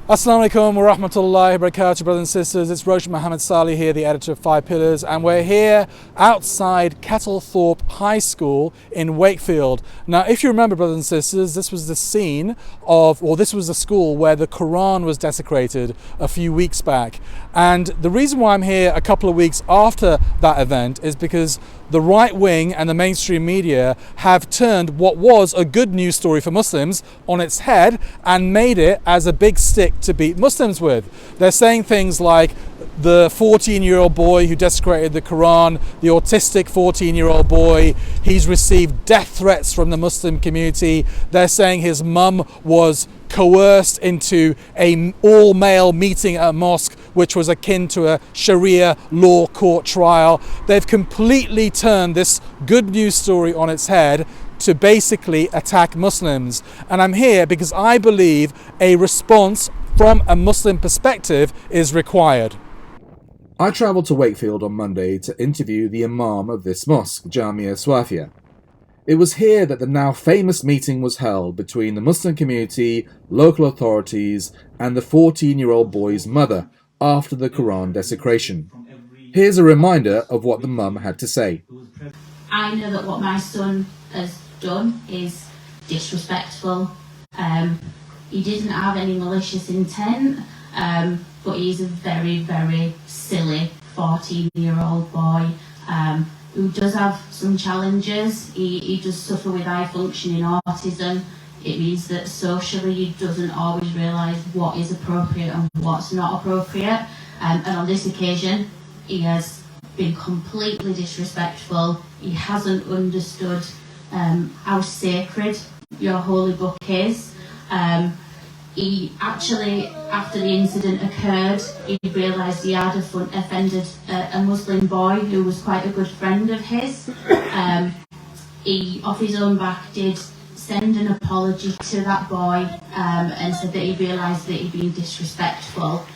Assalamu alaikum wa rahmatullahi wa barakatuh, brothers and sisters. It's Roshan Muhammed Salih here, the editor of Five Pillars, and we're here outside Kettlethorpe High School in Wakefield. Now, if you remember, brothers and sisters, this was the scene of, or this was the school where the Quran was desecrated a few weeks back. And the reason why I'm here a couple of weeks after that event is because the right wing and the mainstream media have turned what was a good news story for Muslims on its head and made it as a big stick to beat Muslims with. They're saying things like the 14-year-old boy who desecrated the Quran, the autistic 14-year-old boy, he's received death threats from the Muslim community. They're saying his mum was coerced into a all-male meeting at a mosque which was akin to a Shariah law court trial. They've completely turned this good news story on its head to basically attack Muslims. And I'm here because I believe a response from a Muslim perspective is required. I travelled to Wakefield on Monday to interview the imam of this mosque, Jamia Swafia. It was here that the now famous meeting was held between the Muslim community, local authorities, and the 14-year-old boy's mother after the Quran desecration. Here's a reminder of what the mum had to say. I know that what my son has done is disrespectful. He didn't have any malicious intent, but he's a very, very silly 14-year-old boy who does have some challenges. He does suffer with high functioning autism. It means that socially he doesn't always realise what is appropriate and what's not appropriate. And on this occasion, he has been completely disrespectful. He hasn't understood how sacred your holy book is. He actually, after the incident occurred, he realised he had offended a Muslim boy who was quite a good friend of his. He, off his own back, did send an apology to that boy and said that he realised that he'd been disrespectful.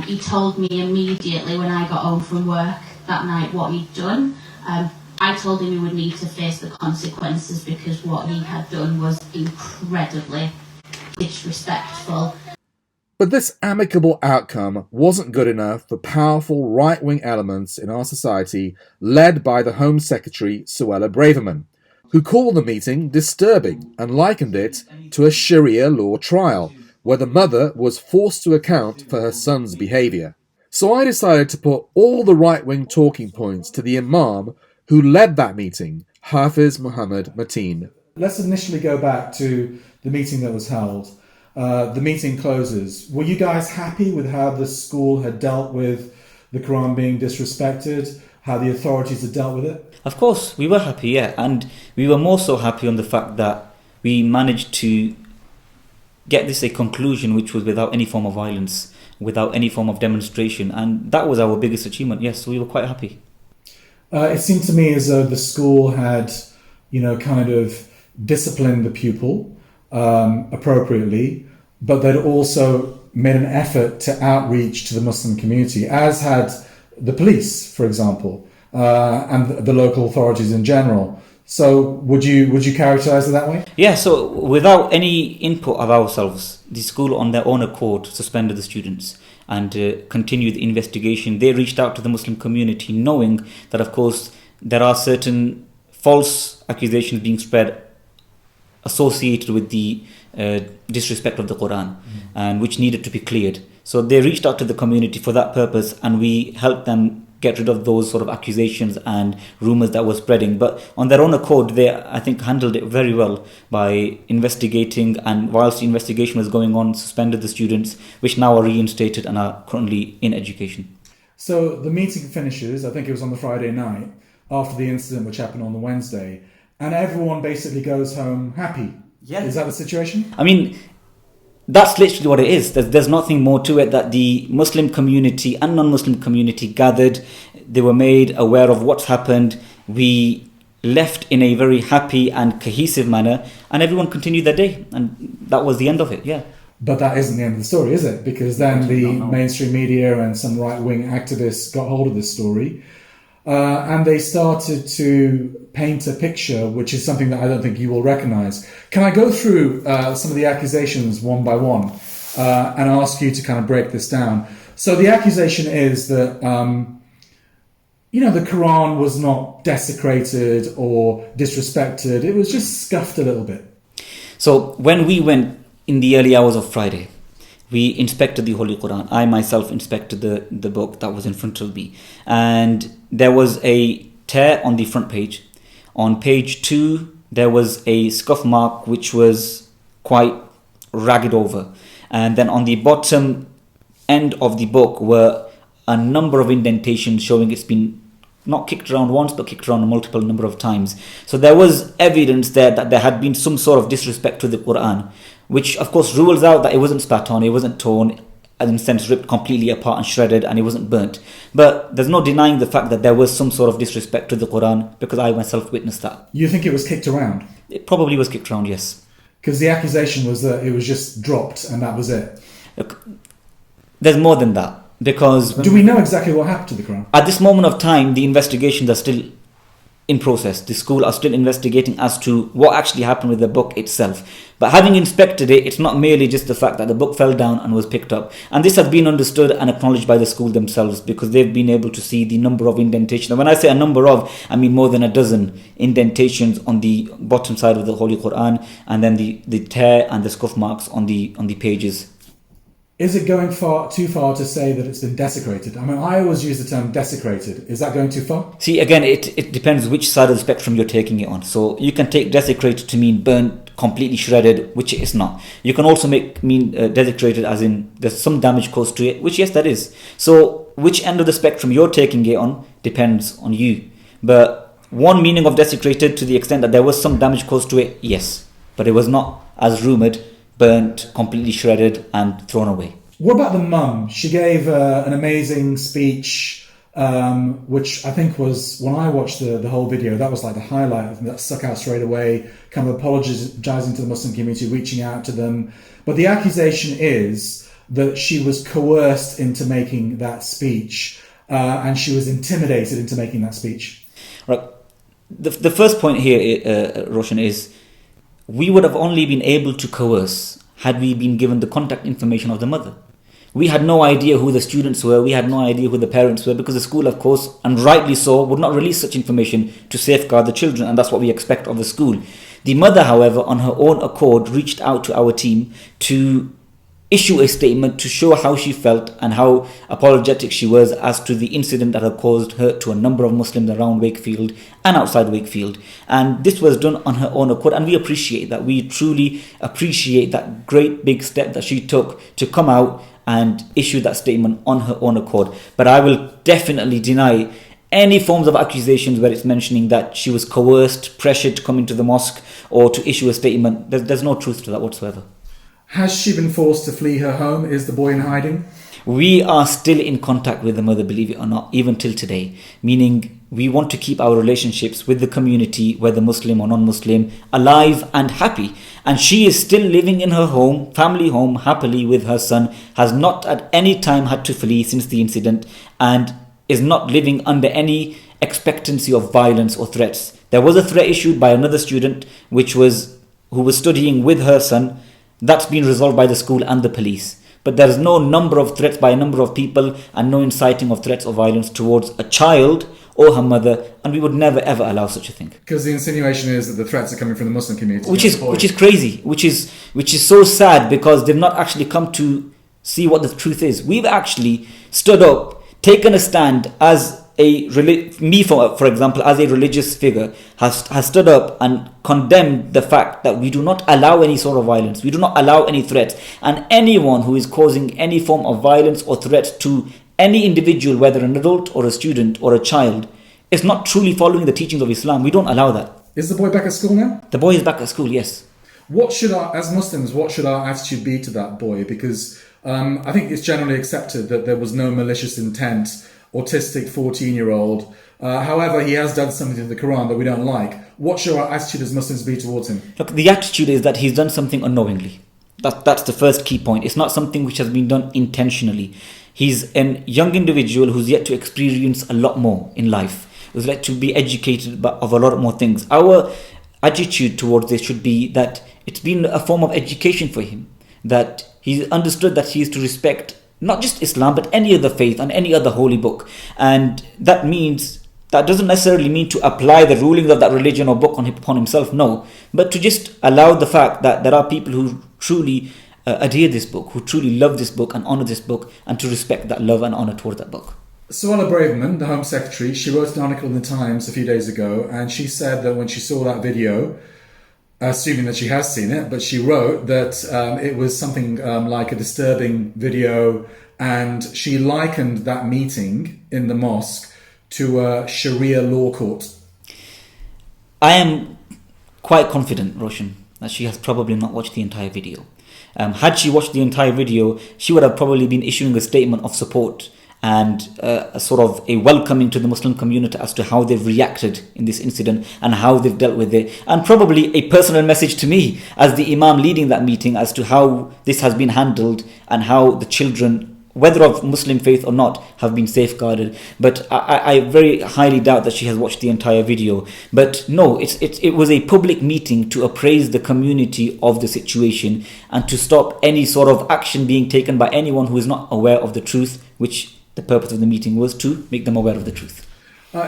He told me immediately when I got home from work that night what he'd done. I told him he would need to face the consequences because what he had done was incredibly disrespectful. But this amicable outcome wasn't good enough for powerful right-wing elements in our society led by the Home Secretary Suella Braverman, who called the meeting disturbing and likened it to a Sharia law trial where the mother was forced to account for her son's behaviour. So I decided to put all the right-wing talking points to the imam who led that meeting, Hafiz Muhammad Mateen. Let's initially go back to the meeting that was held. The meeting closes. Were you guys happy with how the school had dealt with the Quran being disrespected, how the authorities had dealt with it? Of course, we were happy, yeah. And we were more so happy on the fact that we managed to get this a conclusion which was without any form of violence, without any form of demonstration. And that was our biggest achievement, yes, we were quite happy. It seemed to me as though the school had, kind of disciplined the pupil appropriately, but they'd also made an effort to outreach to the Muslim community, as had the police, for example, and the local authorities in general. So would you characterise it that way? Yeah, so without any input of ourselves, the school on their own accord suspended the students and continued the investigation. They reached out to the Muslim community knowing that, of course, there are certain false accusations being spread associated with the disrespect of the Quran, and which needed to be cleared. So they reached out to the community for that purpose, and we helped them get rid of those sort of accusations and rumours that were spreading. But on their own accord, they, I think, handled it very well by investigating, and whilst the investigation was going on, suspended the students, which now are reinstated and are currently in education. So the meeting finishes, I think it was on the Friday night, after the incident which happened on the Wednesday, and everyone basically goes home happy. Yeah. Is that the situation? I mean, that's literally what it is. There's nothing more to it. That the Muslim community and non-Muslim community gathered, they were made aware of what's happened. We left in a very happy and cohesive manner, and everyone continued their day, and that was the end of it, yeah. But that isn't the end of the story, is it? Because then the mainstream media and some right-wing activists got hold of this story, and they started to paint a picture, which is something that I don't think you will recognise. Can I go through some of the accusations one by one? and ask you to kind of break this down. So the accusation is that, the Quran was not desecrated or disrespected. It was just scuffed a little bit. So when we went in the early hours of Friday, we inspected the Holy Quran. I myself inspected the book that was in front of me. And there was a tear on the front page. On page 2, there was a scuff mark which was quite ragged over. And then on the bottom end of the book were a number of indentations showing it's been not kicked around once, but kicked around a multiple number of times. So there was evidence there that there had been some sort of disrespect to the Quran, which of course rules out that it wasn't spat on, it wasn't torn, and in a sense ripped completely apart and shredded, and it wasn't burnt. But there's no denying the fact that there was some sort of disrespect to the Quran, because I myself witnessed that. You think it was kicked around? It probably was kicked around, yes. Because the accusation was that it was just dropped and that was it. Look, there's more than that. Because do we know exactly what happened to the Quran? At this moment of time, the investigations are still in process. The school are still investigating as to what actually happened with the book itself. But having inspected it, it's not merely just the fact that the book fell down and was picked up. And this has been understood and acknowledged by the school themselves, because they've been able to see the number of indentations. And when I say a number of, I mean more than a dozen indentations on the bottom side of the Holy Quran, and then the tear and the scuff marks on the pages. Is it going too far to say that it's been desecrated? I mean, I always use the term desecrated. Is that going too far? See, again, it depends which side of the spectrum you're taking it on. So you can take desecrated to mean burnt, completely shredded, which it is not. You can also mean desecrated as in there's some damage caused to it, which yes, that is. So which end of the spectrum you're taking it on depends on you. But one meaning of desecrated, to the extent that there was some damage caused to it, yes. But it was not, as rumoured, burnt, completely shredded and thrown away. What about the mum? She gave an amazing speech, which I think was, when I watched the whole video, that was like the highlight of me. That stuck out straight away, kind of apologising to the Muslim community, reaching out to them. But the accusation is that she was coerced into making that speech, and she was intimidated into making that speech. Right. The first point here, Roshan, is we would have only been able to coerce had we been given the contact information of the mother. We had no idea who the students were, we had no idea who the parents were, because the school, of course, and rightly so, would not release such information to safeguard the children, and that's what we expect of the school. The mother, however, on her own accord, reached out to our team to issue a statement to show how she felt and how apologetic she was as to the incident that had caused hurt to a number of Muslims around Wakefield and outside Wakefield. And this was done on her own accord, and we appreciate that. We truly appreciate that great big step that she took to come out and issue that statement on her own accord. But I will definitely deny any forms of accusations where it's mentioning that she was coerced, pressured to come into the mosque or to issue a statement. There's no truth to that whatsoever. Has she been forced to flee her home? Is the boy in hiding? We are still in contact with the mother, believe it or not, even till today. Meaning we want to keep our relationships with the community, whether Muslim or non-Muslim, alive and happy. And she is still living in her home, family home, happily with her son, has not at any time had to flee since the incident, and is not living under any expectancy of violence or threats. There was a threat issued by another student who was studying with her son. That's been resolved by the school and the police. But there is no number of threats by a number of people and no inciting of threats or violence towards a child or her mother, and we would never ever allow such a thing. Because the insinuation is that the threats are coming from the Muslim community. Which is crazy, which is so sad, because they've not actually come to see what the truth is. We've actually stood up, taken a stand as for example, as a religious figure, has stood up and condemned the fact that we do not allow any sort of violence, we do not allow any threats, and anyone who is causing any form of violence or threat to any individual, whether an adult or a student or a child, is not truly following the teachings of Islam. We don't allow that. Is the boy back at school now? The boy is back at school, yes. As Muslims, what should our attitude be to that boy? Because I think it's generally accepted that there was no malicious intent, autistic 14-year-old. However, he has done something in the Quran that we don't like. What should our attitude as Muslims be towards him? Look, the attitude is that he's done something unknowingly. That's the first key point. It's not something which has been done intentionally. He's a young individual who's yet to experience a lot more in life, who's yet to be educated of a lot more things. Our attitude towards this should be that it's been a form of education for him, that He understood that he is to respect not just Islam, but any other faith and any other holy book. And that doesn't necessarily mean to apply the rulings of that religion or book upon himself, no. But to just allow the fact that there are people who truly adhere this book, who truly love this book and honour this book, and to respect that love and honour towards that book. Suella Braverman, the Home Secretary, she wrote an article in the Times a few days ago, and she said that when she saw that video, assuming that she has seen it, but she wrote that it was something like a disturbing video, and she likened that meeting in the mosque to a Sharia law court. I am quite confident, Roshan, that she has probably not watched the entire video. Had she watched the entire video, she would have probably been issuing a statement of support and a sort of a welcoming to the Muslim community as to how they've reacted in this incident and how they've dealt with it, and probably a personal message to me as the imam leading that meeting as to how this has been handled and how the children, whether of Muslim faith or not, have been safeguarded. But I very highly doubt that she has watched the entire video. But no, it was a public meeting to appraise the community of the situation and to stop any sort of action being taken by anyone who is not aware of the truth, which the purpose of the meeting was to make them aware of the truth.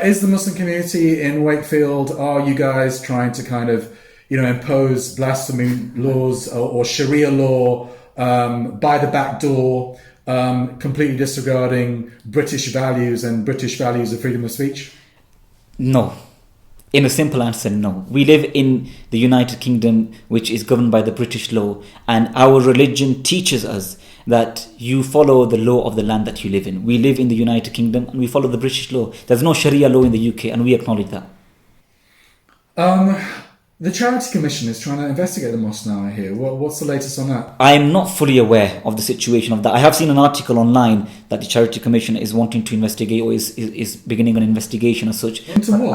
Is the Muslim community in Wakefield, are you guys trying to kind of, impose blasphemy laws or Sharia law by the back door, completely disregarding British values and British values of freedom of speech? No. In a simple answer, no. We live in the United Kingdom, which is governed by the British law, and our religion teaches us that you follow the law of the land that you live in. We live in the United Kingdom and we follow the British law. There's no Sharia law in the UK, and we acknowledge that. The Charity Commission is trying to investigate the mosque now, I hear. What's the latest on that? I am not fully aware of the situation of that. I have seen an article online that the Charity Commission is wanting to investigate, or is beginning an investigation as such. Into what?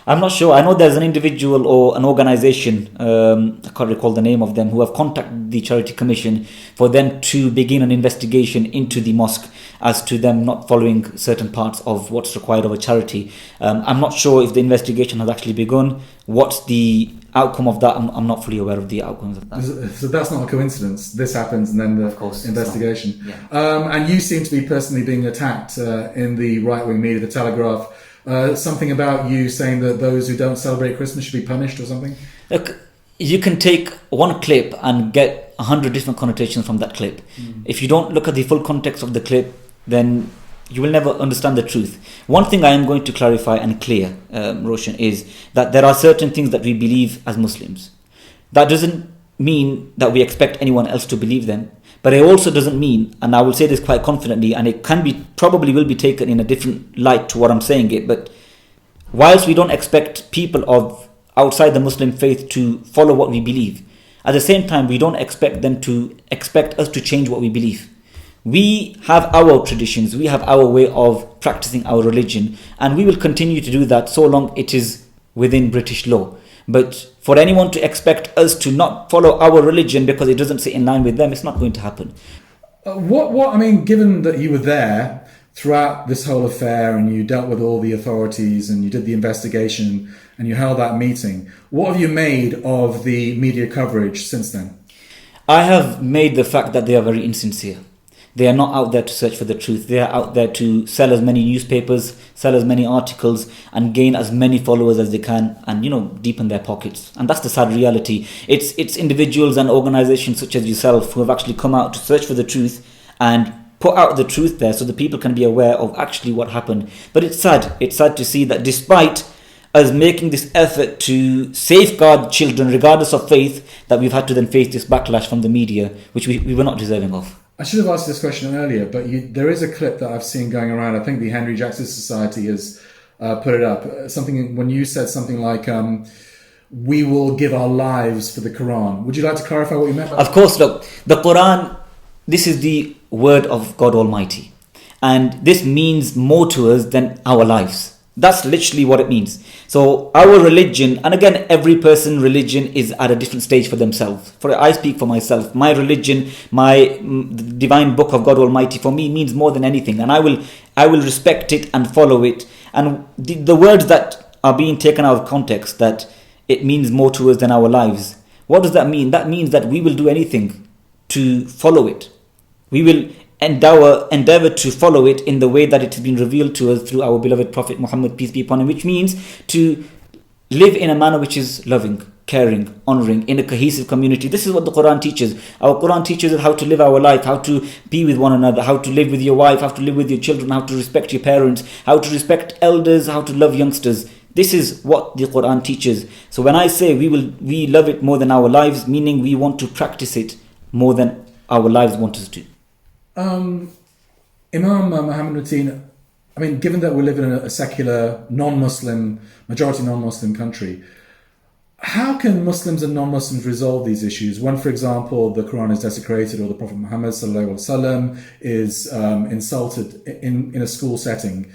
I'm not sure. I know there's an individual or an organisation, I can't recall the name of them, who have contacted the Charity Commission for them to begin an investigation into the mosque as to them not following certain parts of what's required of a charity. I'm not sure if the investigation has actually begun. What's the outcome of that? I'm not fully aware of the outcomes of that. So that's not a coincidence. This happens and then the investigation. Yeah. And you seem to be personally being attacked in the right-wing media, the Telegraph. Something about you saying that those who don't celebrate Christmas should be punished or something? Look, you can take one clip and get 100 different connotations from that clip. If you don't look at the full context of the clip, then you will never understand the truth. One thing I am going to clarify and clear, Roshan, is that there are certain things that we believe as Muslims. That doesn't mean that we expect anyone else to believe them, but it also doesn't mean, and I will say this quite confidently, and it probably will be taken in a different light to what I'm saying it, but whilst we don't expect people of outside the Muslim faith to follow what we believe, at the same time we don't expect them to expect us to change what we believe. We have our traditions, we have our way of practicing our religion, and we will continue to do that so long it is within British law. But for anyone to expect us to not follow our religion because it doesn't sit in line with them, it's not going to happen. Given that you were there throughout this whole affair and you dealt with all the authorities and you did the investigation and you held that meeting, what have you made of the media coverage since then? I have made the fact that they are very insincere. They are not out there to search for the truth. They are out there to sell as many newspapers, sell as many articles, and gain as many followers as they can, and deepen their pockets. And that's the sad reality. It's individuals and organizations such as yourself who have actually come out to search for the truth and put out the truth there so the people can be aware of actually what happened. But it's sad. It's sad to see that despite us making this effort to safeguard children regardless of faith, that we've had to then face this backlash from the media, which we were not deserving of. I should have asked this question earlier, but there is a clip that I've seen going around. I think the Henry Jackson Society has put it up. Something when you said something like, "We will give our lives for the Quran." Would you like to clarify what you meant? Of course, look, the Quran, this is the word of God Almighty, and this means more to us than our lives. That's literally what it means. So our religion, and again, every person's religion is at a different stage for themselves. I speak for myself. My religion, my divine book of God Almighty, for me means more than anything, and I will respect it and follow it. And the words that are being taken out of context, that it means more to us than our lives. What does that mean? That means that we will do anything to follow it. We will endeavor to follow it in the way that it has been revealed to us through our beloved Prophet Muhammad, peace be upon him, which means to live in a manner which is loving, caring, honoring, in a cohesive community. This is what the Quran teaches. Our Quran teaches us how to live our life, how to be with one another, how to live with your wife, how to live with your children, how to respect your parents, how to respect elders, how to love youngsters. This is what the Quran teaches. So when I say we love it more than our lives, meaning we want to practice it more than our lives want us to. Imam Muhammad Mateen, I mean, given that we live in a secular, majority non-Muslim country, how can Muslims and non-Muslims resolve these issues when, for example, the Quran is desecrated or the Prophet Muhammad is insulted in a school setting?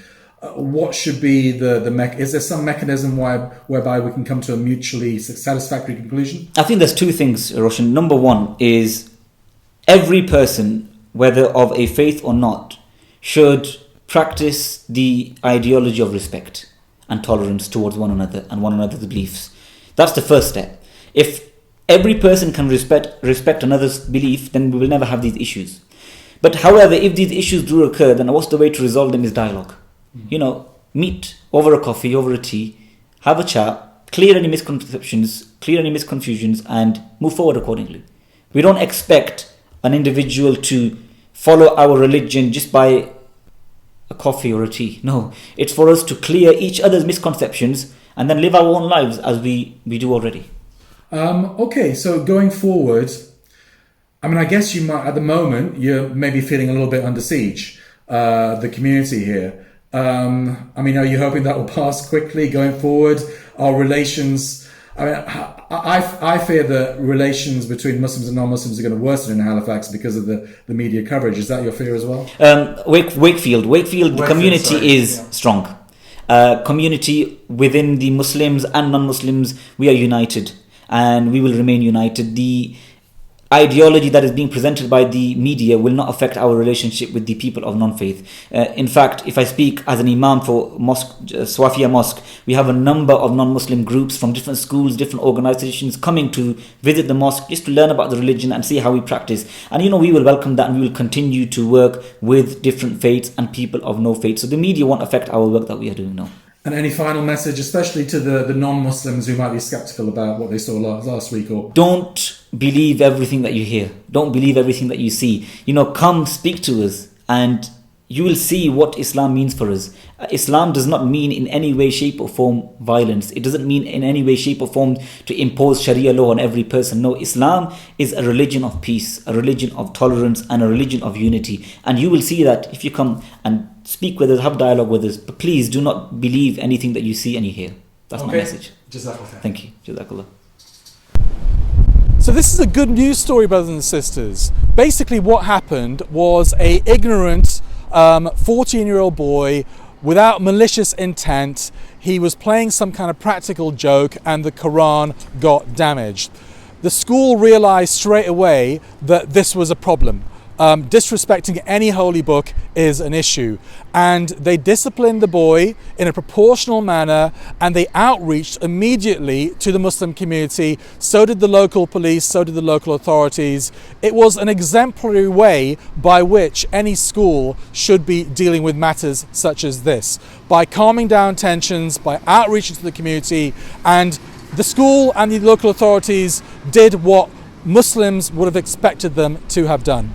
What should be is there some mechanism whereby we can come to a mutually satisfactory conclusion? I think there's two things, Roshan. Number one is every person, whether of a faith or not, should practice the ideology of respect and tolerance towards one another and one another's beliefs. That's the first step. If every person can respect another's belief, then we will never have these issues. But however, if these issues do occur, then what's the way to resolve them is dialogue. Meet over a coffee, over a tea, have a chat, clear any misconceptions, clear any misconfusions, and move forward accordingly. We don't expect an individual to follow our religion just by a coffee or a tea. No, it's for us to clear each other's misconceptions and then live our own lives as we do already. Okay, so going forward, I mean, I guess you might, at the moment, you're maybe feeling a little bit under siege, the community here. I mean, are you hoping that will pass quickly going forward? Our relations, I mean, I fear that relations between Muslims and non-Muslims are going to worsen in Halifax because of the media coverage. Is that your fear as well? Wakefield, the community is strong. Community within the Muslims and non-Muslims, we are united and we will remain united. The ideology that is being presented by the media will not affect our relationship with the people of non-faith. In fact, if I speak as an imam for Swafia Mosque, we have a number of non-Muslim groups from different schools, different organizations coming to visit the mosque just to learn about the religion and see how we practice. And we will welcome that and we will continue to work with different faiths and people of no faith. So the media won't affect our work that we are doing now. And any final message, especially to the non-Muslims who might be skeptical about what they saw last week? Or don't believe everything that you hear. Don't believe everything that you see. Come speak to us and you will see what Islam means for us. Islam does not mean in any way, shape or form violence. It doesn't mean in any way, shape or form to impose Sharia law on every person. No, Islam is a religion of peace, a religion of tolerance and a religion of unity. And you will see that if you come and speak with us, have dialogue with us. But please do not believe anything that you see and you hear. That's my message. Jazakallah. Thank you. Jazakallah. So this is a good news story, brothers and sisters. Basically what happened was a ignorant 14-year-old boy without malicious intent. He was playing some kind of practical joke and the Quran got damaged. The school realized straight away that this was a problem. Disrespecting any holy book is an issue, and they disciplined the boy in a proportional manner and they outreached immediately to the Muslim community. So did the local police, so did the local authorities. It was an exemplary way by which any school should be dealing with matters such as this, by calming down tensions, by outreaching to the community. And the school and the local authorities did what Muslims would have expected them to have done.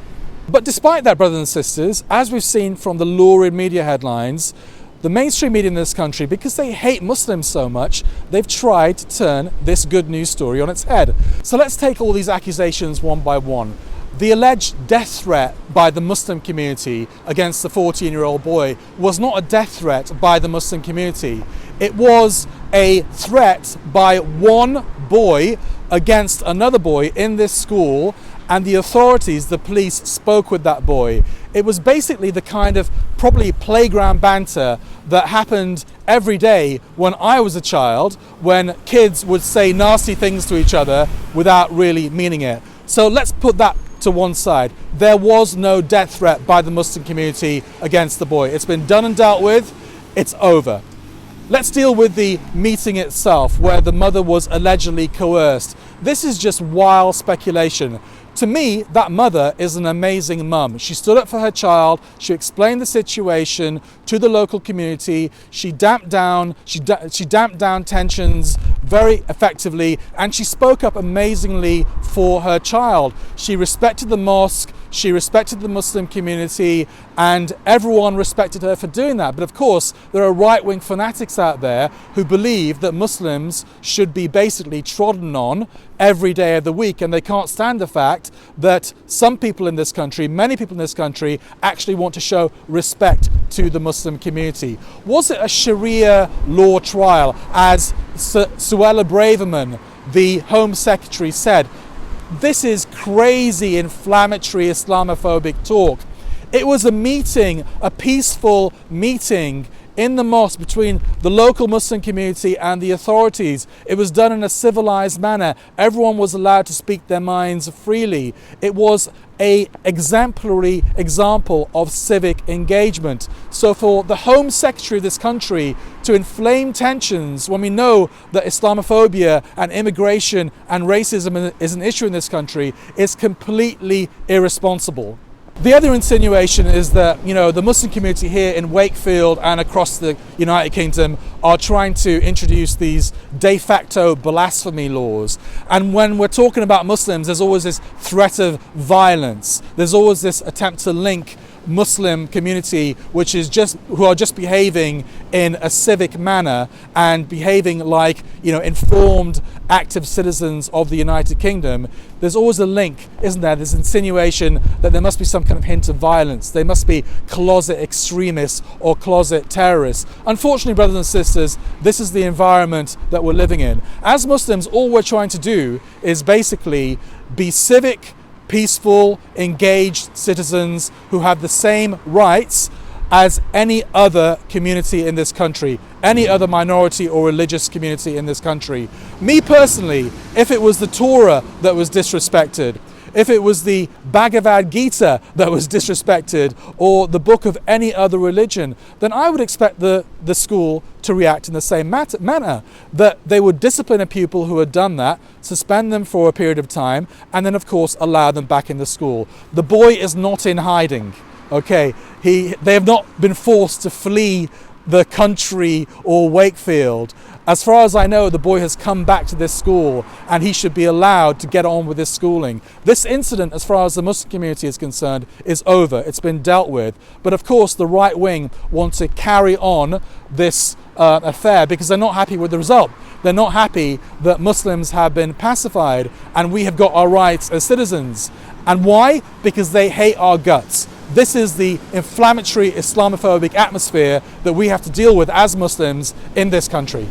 But despite that, brothers and sisters, as we've seen from the lurid media headlines, the mainstream media in this country, because they hate Muslims so much, they've tried to turn this good news story on its head. So let's take all these accusations one by one. The alleged death threat by the Muslim community against the 14-year-old boy was not a death threat by the Muslim community. It was a threat by one boy against another boy in this school, and the authorities, the police, spoke with that boy. It was basically the kind of probably playground banter that happened every day when I was a child, when kids would say nasty things to each other without really meaning it. So let's put that to one side. There was no death threat by the Muslim community against the boy. It's been done and dealt with. It's over. Let's deal with the meeting itself, where the mother was allegedly coerced. This is just wild speculation. To me, that mother is an amazing mum. She stood up for her child. She explained the situation to the local community. She damped down tensions very effectively, and she spoke up amazingly for her child. She respected the mosque, she respected the Muslim community, and everyone respected her for doing that. But of course, there are right-wing fanatics out there who believe that Muslims should be basically trodden on every day of the week, and they can't stand the fact that some people in this country, many people in this country, actually want to show respect to the Muslim community. Was it a Sharia law trial, as Suella Braverman, the Home Secretary, said? This is crazy, inflammatory, Islamophobic talk. It was a meeting, a peaceful meeting in the mosque between the local Muslim community and the authorities. It was done in a civilized manner. Everyone was allowed to speak their minds freely. It was an exemplary example of civic engagement. So for the Home Secretary of this country to inflame tensions when we know that Islamophobia and immigration and racism is an issue in this country is completely irresponsible. The other insinuation is that, the Muslim community here in Wakefield and across the United Kingdom are trying to introduce these de facto blasphemy laws. And when we're talking about Muslims, there's always this threat of violence. There's always this attempt to link Muslim community who are just behaving in a civic manner and behaving like informed active citizens of the United Kingdom. There's always a link, isn't there? There's insinuation that there must be some kind of hint of violence. They must be closet extremists or closet terrorists. Unfortunately, brothers and sisters, this is the environment that we're living in. As Muslims, all we're trying to do is basically be civic, peaceful, engaged citizens who have the same rights as any other community in this country, any other minority or religious community in this country. Me personally, if it was the Torah that was disrespected, if it was the Bhagavad Gita that was disrespected, or the book of any other religion, then I would expect the school to react in the same manner, that they would discipline a pupil who had done that, suspend them for a period of time, and then of course allow them back in the school. The boy is not in hiding, okay? They have not been forced to flee the country or Wakefield. As far as I know, the boy has come back to this school and he should be allowed to get on with his schooling. This incident, as far as the Muslim community is concerned, is over. It's been dealt with. But of course, the right wing want to carry on this affair because they're not happy with the result. They're not happy that Muslims have been pacified and we have got our rights as citizens. And why? Because they hate our guts. This is the inflammatory Islamophobic atmosphere that we have to deal with as Muslims in this country.